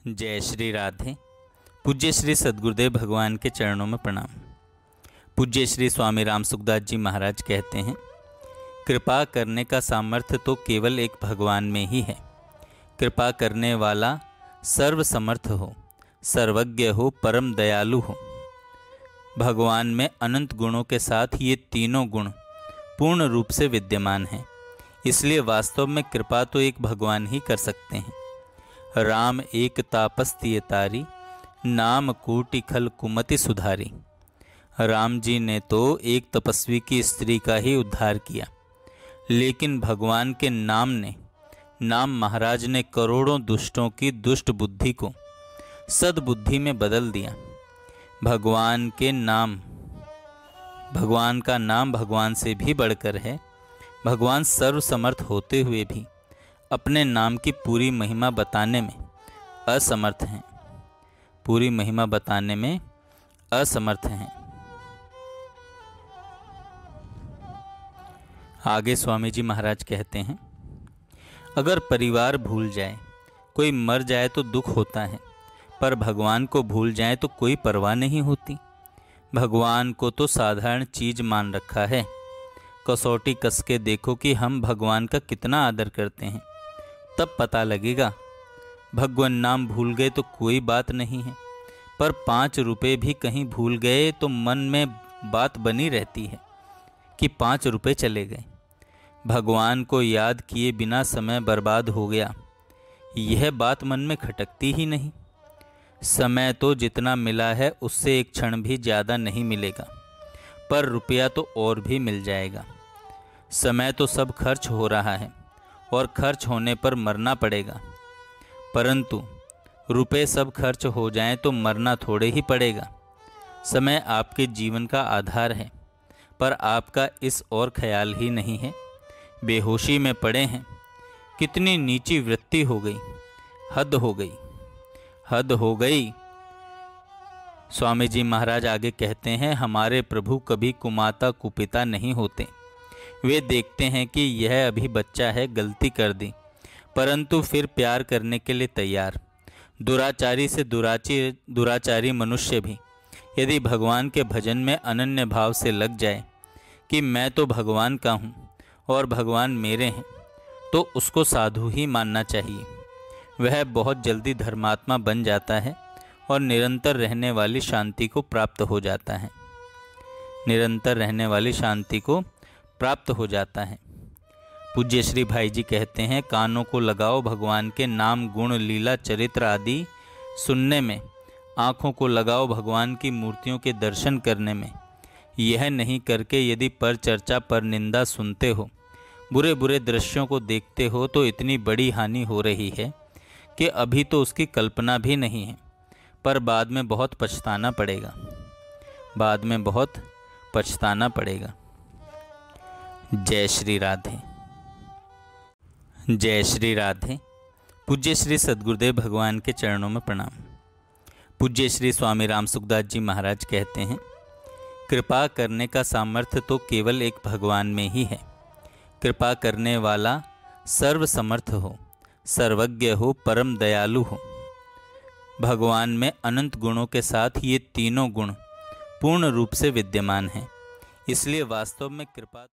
जय श्री राधे। पूज्य श्री सद्गुरुदेव भगवान के चरणों में प्रणाम। पूज्य श्री स्वामी राम सुखदास जी महाराज कहते हैं, कृपा करने का सामर्थ्य तो केवल एक भगवान में ही है। कृपा करने वाला सर्वसमर्थ हो, सर्वज्ञ हो, परम दयालु हो। भगवान में अनंत गुणों के साथ ये तीनों गुण पूर्ण रूप से विद्यमान हैं। इसलिए वास्तव में कृपा तो एक भगवान ही कर सकते हैं। राम एक तापस्तीय तारी, नाम कोटि खल कुमति सुधारी। राम जी ने तो एक तपस्वी की स्त्री का ही उद्धार किया, लेकिन भगवान के नाम महाराज ने करोड़ों दुष्टों की दुष्ट बुद्धि को सद्बुद्धि में बदल दिया। भगवान का नाम भगवान से भी बढ़कर है। भगवान सर्वसमर्थ होते हुए भी अपने नाम की पूरी महिमा बताने में असमर्थ हैं। आगे स्वामी जी महाराज कहते हैं, अगर परिवार भूल जाए, कोई मर जाए तो दुख होता है, पर भगवान को भूल जाए तो कोई परवाह नहीं होती। भगवान को तो साधारण चीज मान रखा है। कसौटी कस के देखो कि हम भगवान का कितना आदर करते हैं, तब पता लगेगा। भगवान नाम भूल गए तो कोई बात नहीं है, पर 5 रुपए भी कहीं भूल गए तो मन में बात बनी रहती है कि 5 रुपए चले गए। भगवान को याद किए बिना समय बर्बाद हो गया, यह बात मन में खटकती ही नहीं। समय तो जितना मिला है उससे एक क्षण भी ज़्यादा नहीं मिलेगा, पर रुपया तो और भी मिल जाएगा। समय तो सब खर्च हो रहा है और खर्च होने पर मरना पड़ेगा, परंतु रुपए सब खर्च हो जाएं तो मरना थोड़े ही पड़ेगा। समय आपके जीवन का आधार है, पर आपका इस और ख्याल ही नहीं है। बेहोशी में पड़े हैं। कितनी नीची वृत्ति हो गई, हद हो गई। स्वामी जी महाराज आगे कहते हैं, हमारे प्रभु कभी कुमाता कुपिता नहीं होते। वे देखते हैं कि यह अभी बच्चा है, गलती कर दी, परंतु फिर प्यार करने के लिए तैयार। दुराचारी से दुराचारी मनुष्य भी यदि भगवान के भजन में अनन्य भाव से लग जाए कि मैं तो भगवान का हूँ और भगवान मेरे हैं, तो उसको साधु ही मानना चाहिए। वह बहुत जल्दी धर्मात्मा बन जाता है और निरंतर रहने वाली शांति को प्राप्त हो जाता है। पूज्य श्री भाई जी कहते हैं, कानों को लगाओ भगवान के नाम, गुण, लीला, चरित्र आदि सुनने में। आँखों को लगाओ भगवान की मूर्तियों के दर्शन करने में। यह नहीं करके यदि पर चर्चा पर निंदा सुनते हो, बुरे बुरे दृश्यों को देखते हो, तो इतनी बड़ी हानि हो रही है कि अभी तो उसकी कल्पना भी नहीं है, पर बाद में बहुत पछताना पड़ेगा। जय श्री राधे। जय श्री राधे। पूज्य श्री सद्गुरुदेव भगवान के चरणों में प्रणाम। पूज्य श्री स्वामी राम सुखदास जी महाराज कहते हैं, कृपा करने का सामर्थ्य तो केवल एक भगवान में ही है। कृपा करने वाला सर्वसमर्थ हो, सर्वज्ञ हो, परम दयालु हो। भगवान में अनंत गुणों के साथ ये तीनों गुण पूर्ण रूप से विद्यमान हैं। इसलिए वास्तव में कृपा